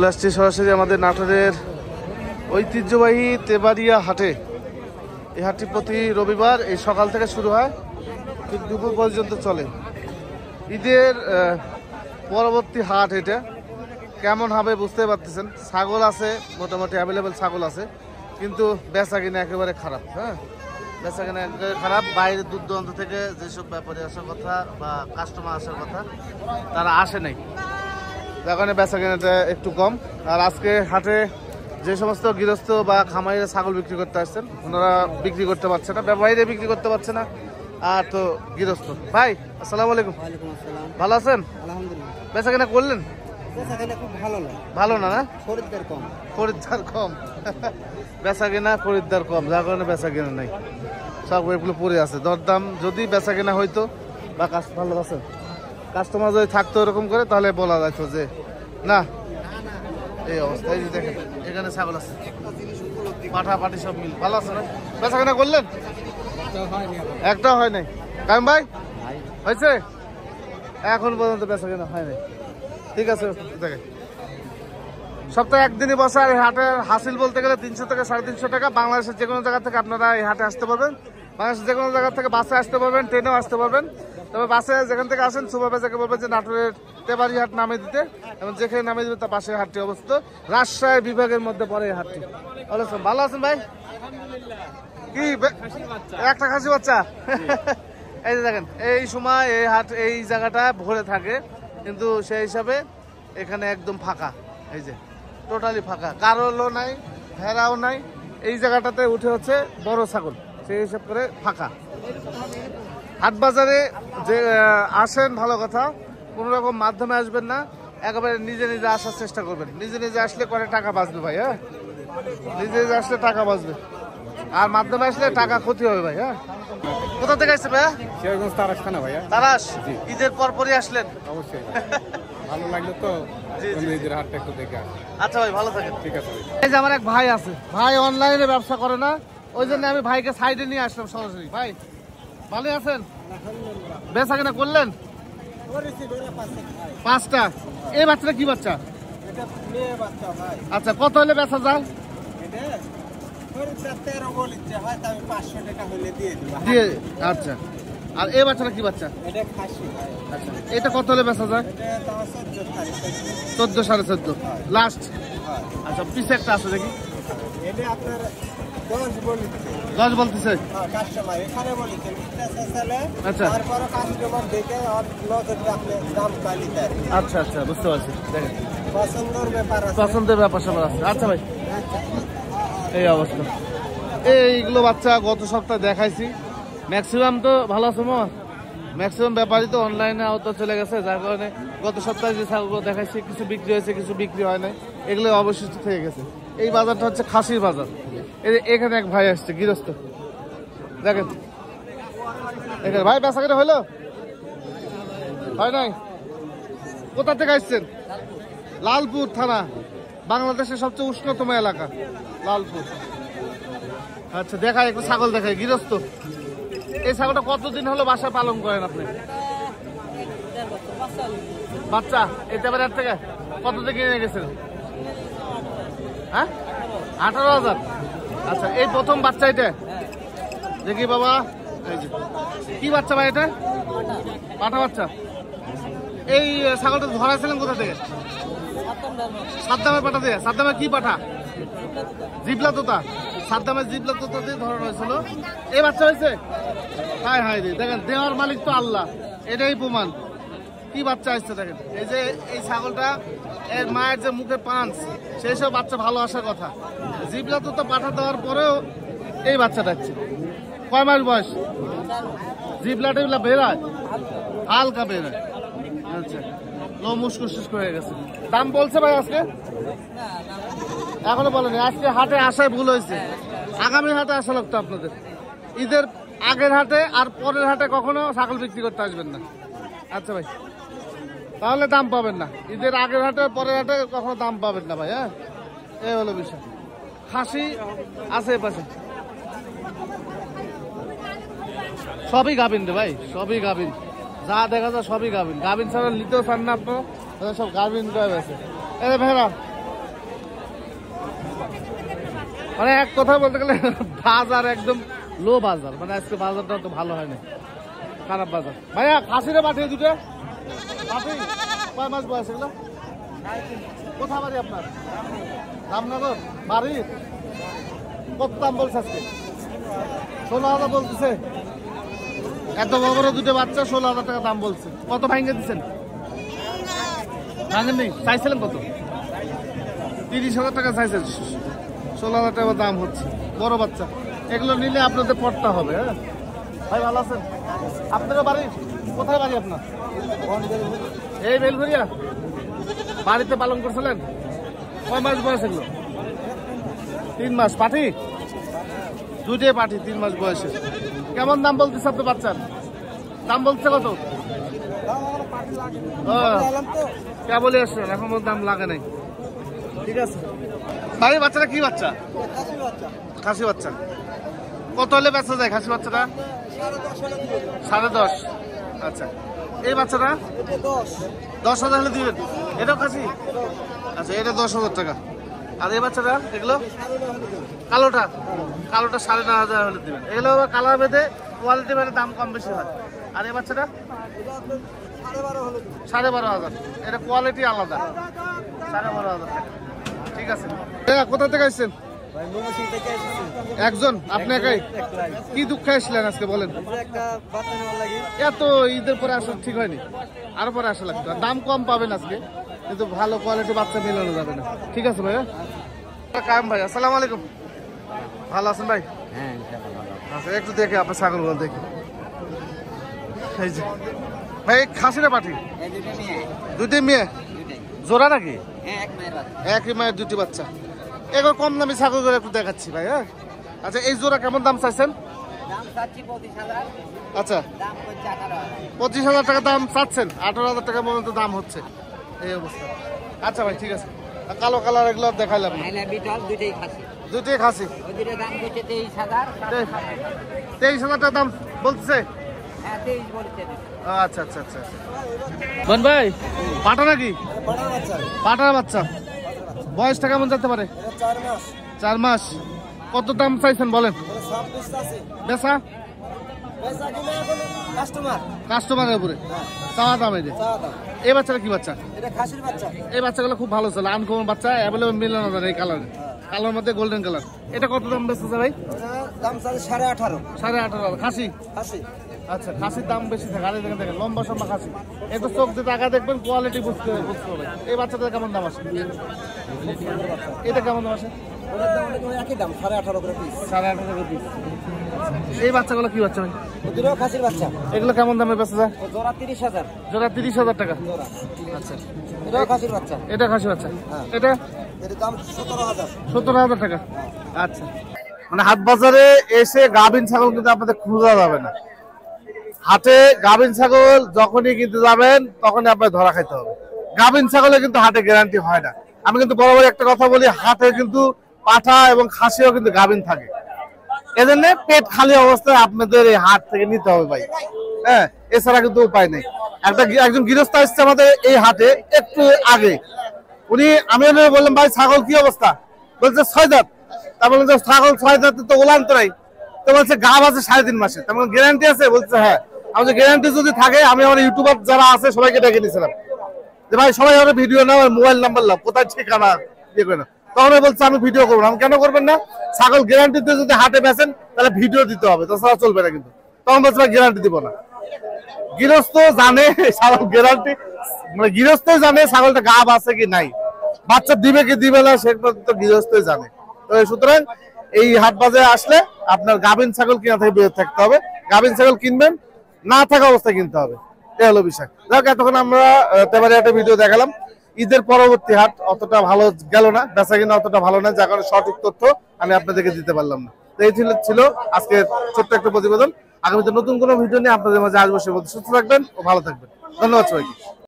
আসছি সরাসরি আমাদের নাটোরের ঐতিহ্যবাহী তেবাড়িয়া হাটে। এই হাটটি প্রতি রবিবার এই সকাল থেকে শুরু হয়, ঠিক দুপুর পর্যন্ত চলে। ঈদের পরবর্তী হাট এটা, কেমন হবে বুঝতে পারতেছেন। ছাগল আছে মোটামুটি অ্যাভেলেবেল ছাগল আছে, কিন্তু বেচা কিনা একেবারে খারাপ। হ্যাঁ, বেচা কিনা একেবারে খারাপ। বাইরের দূর দূরান্ত থেকে যেসব ব্যাপারী আসার কথা বা কাস্টমার আসার কথা তারা আসে নাই, যার কারণে বেচা কেনাটা একটু কম। আর আজকে হাটে যে সমস্ত গৃহস্থ বা খামারিরা ছাগল বিক্রি করতে আসছেন ওনারা বিক্রি করতে পারছে না, ব্যবসায়ীরা বিক্রি করতে পারছে না, আর তো গৃহস্থ। ভাই আসসালামু আলাইকুম। ভালো আছেন? বেচা কেনা করলেন? ভালো না, না খরিদ্দার কম বেচা কেনা খরিদ্দার কম, যার কারণে বেচা কেনা নাই। সব এগুলো পড়ে আছে। দরদাম যদি বেচা কেনা হইতো বা ভালো আছে কাস্টমার যদি থাকতো এরকম করে, তাহলে বলা যেত যে না। এই অবস্থা। এই যে দেখেন এখানে ছাগল আছে, পাঠা পাটি সব মিল। ভালো আছে না? বেচা কেনা করলেন? একটাও হয় নাই। কাইম ভাই হয়েছে? এখন পর্যন্ত বেচা কেনা হয় নাই। ঠিক আছে, দেখেন সপ্তাহে একদিনই বসে। আর এই হাটের হাসিল বলতে গেলে 300 থেকে 350 টাকা। বাংলাদেশের যে কোনো জায়গা থেকে আপনারা এই হাটে আসতে পারবেন। বাংলাদেশের যে কোনো জায়গা থেকে বাসে আসতে পারবেন, ট্রেনেও আসতে পারবেন। তবে বাসে যেখান থেকে আসেন সুভাবে যাকে বলবেন যে নাটোরের তেবাড়ি হাট নামে দিতে, এবং যেখানে নামে দিবে তার পাশে হাটটি অবস্থিত। রাজশাহী বিভাগের মধ্যে পড়ে এই হাটটি। ভালো আছেন ভাই? কি একটা খাসি বাচ্চা? এই যে দেখেন এই সময় এই হাট এই জায়গাটা ভরে থাকে, কিন্তু সেই হিসাবে এখানে একদম ফাঁকা। এই যে টোটালি ফাঁকা, কারোলও নাই, ভেড়াও নাই। এই জায়গাটাতে উঠে হচ্ছে বড় ছাগল, সেই হিসাব করে ফাঁকা। হাট বাজারে যে আসেন ভালো কথা, কোনো রকম মাধ্যমে আসবেন না, একেবারে নিজে নিজে আসার চেষ্টা করবেন। নিজে নিজে আসলে করে টাকা বাঁচবে ভাই। হ্যাঁ, নিজে নিজে আসলে টাকা বাঁচবে, আর মাধ্যমে আসলে টাকা ক্ষতি হবে ভাই। হ্যাঁ, কোথা থেকে আসছে ভাইয়া? ভাইয়া তারাস। ঈদের পরপরই আসলেন? অবশ্যই, ভালো লাগলো তো। আচ্ছা ভাই, ভালো থাকেন। ঠিক আছে। এই যে আমার এক ভাই আছে, ভাই অনলাইনে ব্যবসা করে না, ওই জন্য আমি ভাইকে সাইডে নিয়ে আসলাম সরাসরি। ভাই ভালো আছেন? বেচা কেনা করলেন? 5টা। এই বাচ্চাটা কি বাচ্চা? আচ্ছা, কত হলে বেচা যায়? আচ্ছা, আর এই বাচ্চাটা কি বাচ্চা? আচ্ছা, এটা কত হলে বেচা যায়? 14, 14.5 লাস্ট। আচ্ছা, পিছে একটা আছে দেখি। 10 বলতেছে। আচ্ছা আচ্ছা আচ্ছা, বুঝতে পারছি। দেখেন পছন্দের ব্যাপার স্যাপার আছে। আচ্ছা ভাই, এই অবস্থা। এইগুলো বাচ্চা গত সপ্তাহে দেখাইছি, ম্যাক্সিমাম তো ভালো আছে। ম্যাক্সিমাম ব্যাপারই তো অনলাইনে আওতা চলে গেছে, যার কারণে গত সপ্তাহে যে ছাগলগুলো দেখাইছি কিছু বিক্রি হয়েছে, কিছু বিক্রি হয় নাই, এগুলো অবশিষ্ট থেকে গেছে। এই বাজারটা হচ্ছে খাসির বাজার। এখানে এক ভাই আসছে গৃহস্থ, দেখেন এখানে। ভাই বেচা কেনা হইলো? হয় নাই? কোথা থেকে আসছেন? লালপুর থানা, বাংলাদেশের সবচেয়ে উষ্ণতম এলাকা লালপুর। আচ্ছা, দেখায় একটু ছাগল দেখায়, গৃহস্থ। এই ছাগলটা কতদিন হলো বাসায় পালন করেন আপনি? বাচ্চা একেবারে থেকে কত থেকে কিনে গেছেন? হ্যাঁ, 18,000। আচ্ছা, এই প্রথম বাচ্চা এটা দেখি বাবা। কি বাচ্চা ভাই এটা? পাঠা বাচ্চা। এই ছাগলটা ধরাছিলেন কোথা থেকে? সাদ্দামের পাঠা দিয়ে। সাদ্দামের কি পাঠা? জিবলা তোতা। সাদ্দামের জিবলা তোতা দিয়ে ধরানো হয়েছিল। এই বাচ্চা হয়েছে? হায় হায় রে, দেখেন দেওয়ার মালিক তো আল্লাহ, এটাই প্রমাণ। কি বাচ্চা আসছে দেখেন। এই যে এই ছাগলটা, এর মায়ের যে মুখে পাঁচ, সেই সব বাচ্চা ভালো আসার কথা। জিবলা তোতা পাঠা দেওয়ার পরেও এই বাচ্চাটা আসছে। কয় মাস বয়স? জিবলা টিবলা বেরোয়, হালকা বেরোয়। আচ্ছা, লো মুসকুস হয়ে গেছে। দাম বলছে ভাই আজকে? এখনো বলেনি। আজকে হাটে আসায় ভুল হয়েছে, আগামী হাটে আসা লাগতো আপনাদের। ঈদের আগের হাটে আর পরের হাটে কখনো ছাগল বিক্রি করতে আসবেন না। আচ্ছা ভাই, তাহলে দাম পাবেন না। ঈদের আগের হাটে পরের হাটে কখনো দাম পাবেন না ভাই। হ্যাঁ, এই হলো বিষয়। খাসি আছে এপাশে, সবই গাভিন রে ভাই, সবই গাভিন। যা দেখা যায় সবই গাভিন। গাভিন ছাড়া নিতেও চান না আপনারা, সব গাভিন গায়ে আছে। এই ভেড়া মানে এক কথা বলতে গেলে বাজার একদম লো বাজার, মানে আজকে বাজারটা তো ভালো হয়নি, খারাপ বাজার। ভাইয়া খাসিরে পাঠিয়ে দুটো পাঠি, কয় মাস বয়স এগুলো? কোথায় বাড়ি আপনার? রামনগর বাড়ি। কত দাম বলছে আজকে? 16,000 বলতেছে। এত বড় দুটো বাচ্চা 16,000 টাকা দাম বলছে। কত ভাঙে দিচ্ছেন? ভাঙেন নেই, চাইছিলেন কত? 30,000 টাকা চাইছেন, 16,000 টাকা দাম হচ্ছে। বড় বাচ্চা এগুলো নিলে আপনাদের পড়তে হবে। হ্যাঁ ভাই, ভালো আছেন? আপনারা বাড়ি কোথায় বাড়ি আপনার? এই বেলঘরিয়া। বাড়িতে পালন করছিলেন? কয় মাস বয়স এগুলো? 3 মাস। পাঠি দুটোই পাঠি, 3 মাস বয়সে। কেমন দাম বলতেছে আপনার বাচ্চার? দাম বলছে কত? কেবলই আসছেন, এখন দাম লাগে নাই। ঠিক আছে ভাই, বাচ্চাটা কি বাচ্চা? খাসি বাচ্চা। কত হলে বেচা যায় খাসি বাচ্চাটা? 10.5। আচ্ছা, এই বাচ্চাটা 10,000 হলে দিবেন? এটাও খাসি? আচ্ছা, এটা 10,000 টাকা। আর এই বাচ্চাটা এগুলো? কালোটা 9,500 হলে দিবেন। এগুলো কালার বেঁধে কোয়ালিটি বেঁধে দাম কম বেশি হয়। আর এই বাচ্চাটা 12,500। এটা কোয়ালিটি আলাদা, 12,500 টাকা। ঠিক আছে। কোথা থেকে আসছেন? একজন? আপনি একাই? কি দুঃখে আসলেন আজকে বলেন? এত ঈদের পরে আসা ঠিক হয়নি, আরো পরে আসা লাগতো। দাম কম পাবেন আজকে, কিন্তু ভালো কোয়ালিটি বাচ্চা মেলানো যাবে না। ঠিক আছে ভাইয়া। কায়েম ভাই, আসসালামু আলাইকুম। ভালো আছেন ভাই? হ্যাঁ, আচ্ছা, একটু দেখে আপনার ছাগলগুলো দেখি। এই যে ভাই, খাসিটা পাঠি? দুইটাই মেয়ে। জোড়া নাকি? একই মায়ের দুটি বাচ্চা। এগুলো কম দামি ছাগলগুলো একটু দেখাচ্ছি ভাই। হ্যাঁ, আচ্ছা, এই জোড়া কেমন দাম চাইছেন? আচ্ছা, 25,000 টাকা দাম চাচ্ছেন, 18,000 টাকা পর্যন্ত দাম হচ্ছে এই অবস্থা। আচ্ছা ভাই, ঠিক আছে। কালো কালার এগুলো দেখাইলাম। দুইটাই খাসি। 23,000 টাকা দাম বলছে। আচ্ছা আচ্ছা আচ্ছা। বন ভাই, পাটা নাকি? পাটার বাচ্চা। বয়সটা কেমন যেতে পারে? 4 মাস। কত দাম চাইছেন বলেন? বেচা কাস্টমারের উপরে চাওয়া দাম। এই বাচ্চাটা কি বাচ্চা? এই বাচ্চাগুলো খুব ভালো চলে, আনকমন বাচ্চা, অ্যাভেলেবল মিলানো যায় এই কালারে, কালার মধ্যে গোল্ডেন কালার। এটা কত দাম বেচতেছে ভাই? 18,500। খাসি? আচ্ছা, খাসির দাম বেশি থাকে। আরে দেখেন দেখেন, লম্বা সম্বা খাসি, একটু চোখ দিয়ে টাকা দেখবেন, কোয়ালিটি বুঝতে হবে। এই বাচ্চাটা কেমন দাম আসে? এটা কেমন দাম আসে? একই দাম, 18,500 করে পিস। 18,500 করে পিস। এই বাচ্চাগুলো কি বাচ্চা ভাই? খাসির বাচ্চা। এগুলো কেমন দামে বেচা যায়? জোড়া 30,000। জোড়া 30,000 টাকা। আচ্ছা, এটাও খাসির বাচ্চা। এটা খাসি বাচ্চা। এটা এর দাম 17,000। 17,000 টাকা। আচ্ছা, মানে হাট বাজারে এসে গাভিন ছাগল কিন্তু আপনাদের খোঁজা যাবে না। হাটে গাভিন ছাগল যখনই কিনতে যাবেন তখনই আপনার ধরা খাইতে হবে। গাভিন ছাগলে কিন্তু হাটে গ্যারান্টি হয় না। আমি কিন্তু বরাবর একটা কথা বলি, হাটে কিন্তু পাঠা এবং খাসিও কিন্তু গাভিন থাকে। এজন্য পেট খালি অবস্থায় আপনাদের এই হাট থেকে নিতে হবে ভাই। হ্যাঁ, এছাড়া কিন্তু উপায় নেই। একজন গৃহস্থ আসছে আমাদের এই হাটে একটু আগে। আমি বললাম, ভাই ছাগল কি অবস্থা? বলছে 6 দাঁত। তা বললাম যে ছাগল 6 দাঁতে তো ওলান তো নাই। তো বলছে গাব আছে 3.5 মাসে। তার মানে গ্যারান্টি আছে? বলছে হ্যাঁ। আমি গ্যারান্টি যদি থাকে, আমি আমার ইউটিউবার যারা আছে সবাইকে ডেকে নিয়েছিলাম যে ভাই সবাই আমার ভিডিও নাও, মোবাইল নাম্বার লাও, কোথায় ঠিকানা দিয়ে করে না। তখন বলছে আমি ভিডিও করবো না। আমি কেন করবেন না? ছাগল গ্যারান্টি দিয়ে যদি হাটে বেচেন তাহলে ভিডিও দিতে হবে, তাছাড়া চলবে না কিন্তু। তখন বলছে ভাই গ্যারান্টি দিব না। গৃহস্থ জানে ছাগল গ্যারান্টি, মানে গৃহস্থই জানে ছাগলটা গাব আছে কি নাই, বাচ্চা দিবে কি দিবে না সেটা তো গৃহস্থই জানে। তো সুতরাং এই হাট বাজারে আসলে আপনার গাভিন ছাগল কিনা থেকে বিরত থাকতে হবে। গাভিন ছাগল কিনবেন, না থাকা অবস্থায় কিনতে হবে, এটা হলো বিষয়। যাক, এতক্ষণ আমরা তেবারে একটা ভিডিও দেখালাম। ঈদের পরবর্তী হাট অতটা ভালো গেল না, বেচা কিনা অতটা ভালো না, যার কারণে সঠিক তথ্য আমি আপনাদেরকে দিতে পারলাম না। তো এই ছিল আজকে ছোট্ট একটা প্রতিবেদন। আগামীতে নতুন কোনো ভিডিও নিয়ে আপনাদের মাঝে আসবো। সে সুস্থ থাকবেন ও ভালো থাকবেন। ধন্যবাদ সবাইকে।